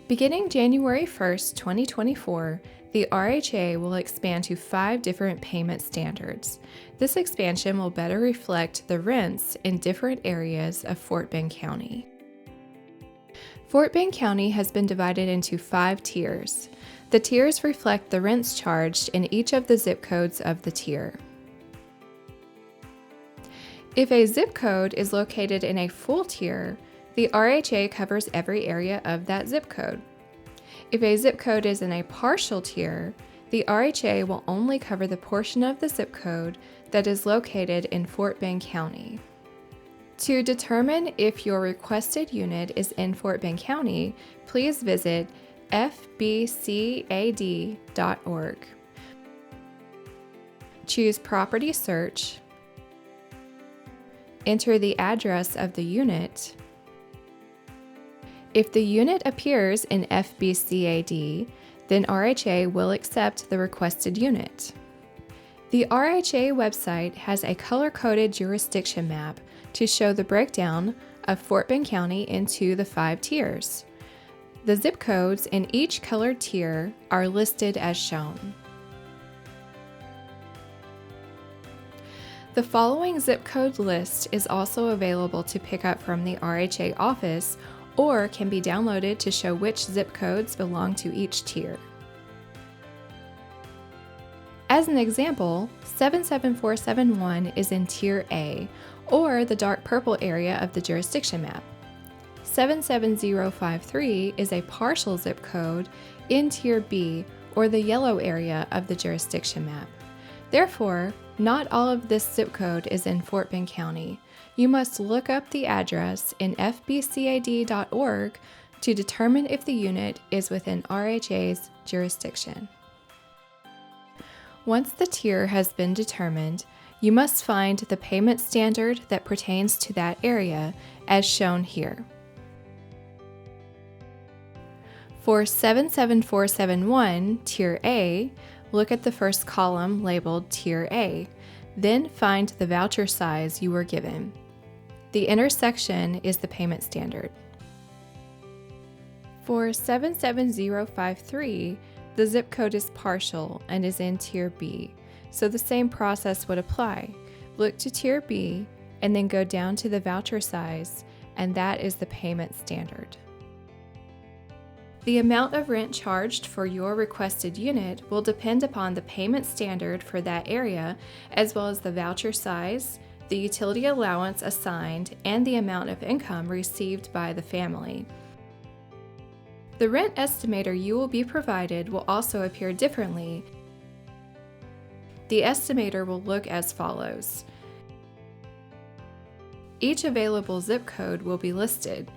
Beginning January 1st, 2024, the RHA will expand to 5 different payment standards. This expansion will better reflect the rents in different areas of Fort Bend County. Fort Bend County has been divided into 5 tiers. The tiers reflect the rents charged in each of the zip codes of the tier. If a zip code is located in a full tier, the RHA covers every area of that zip code. If a zip code is in a partial tier, the RHA will only cover the portion of the zip code that is located in Fort Bend County. To determine if your requested unit is in Fort Bend County, please visit fbcad.org. Choose Property Search, enter the address of the unit. If the unit appears in FBCAD, then RHA will accept the requested unit. The RHA website has a color-coded jurisdiction map to show the breakdown of Fort Bend County into the 5 tiers. The zip codes in each colored tier are listed as shown. The following zip code list is also available to pick up from the RHA office or can be downloaded to show which zip codes belong to each tier. As an example, 77471 is in Tier A, or the dark purple area of the jurisdiction map. 77053 is a partial zip code in Tier B, or the yellow area of the jurisdiction map. Therefore, not all of this zip code is in Fort Bend County. You must look up the address in fbcad.org to determine if the unit is within RHA's jurisdiction. Once the tier has been determined, you must find the payment standard that pertains to that area, as shown here. For 77471, Tier A, look at the first column labeled Tier A, then find the voucher size you were given. The intersection is the payment standard. For 77053, the zip code is partial and is in Tier B, so the same process would apply. Look to Tier B and then go down to the voucher size, and that is the payment standard. The amount of rent charged for your requested unit will depend upon the payment standard for that area, as well as the voucher size, the utility allowance assigned, and the amount of income received by the family. The rent estimator you will be provided will also appear differently. The estimator will look as follows. Each available zip code will be listed.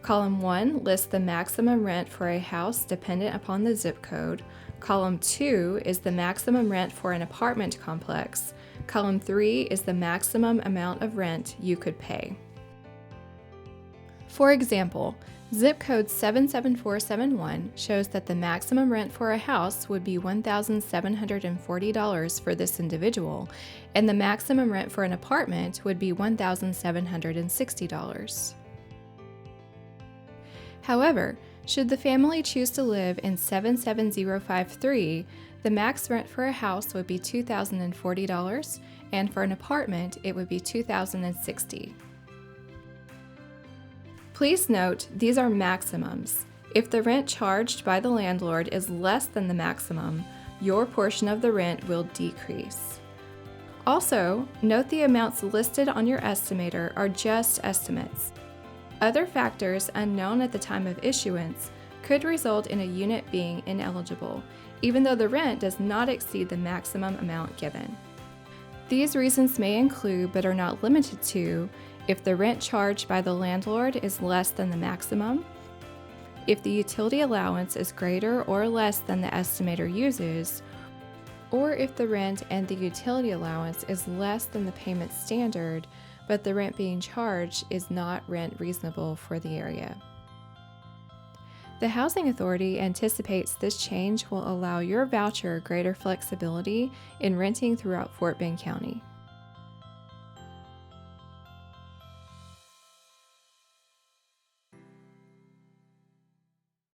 Column 1 lists the maximum rent for a house dependent upon the zip code. Column 2 is the maximum rent for an apartment complex. Column 3 is the maximum amount of rent you could pay. For example, zip code 77471 shows that the maximum rent for a house would be $1,740 for this individual, and the maximum rent for an apartment would be $1,760. However, should the family choose to live in 77053, the max rent for a house would be $2,040, and for an apartment, it would be $2,060. Please note, these are maximums. If the rent charged by the landlord is less than the maximum, your portion of the rent will decrease. Also, note the amounts listed on your estimator are just estimates. Other factors unknown at the time of issuance could result in a unit being ineligible, even though the rent does not exceed the maximum amount given. These reasons may include, but are not limited to, if the rent charged by the landlord is less than the maximum, if the utility allowance is greater or less than the estimator uses, or if the rent and the utility allowance is less than the payment standard, but the rent being charged is not rent reasonable for the area. The Housing Authority anticipates this change will allow your voucher greater flexibility in renting throughout Fort Bend County.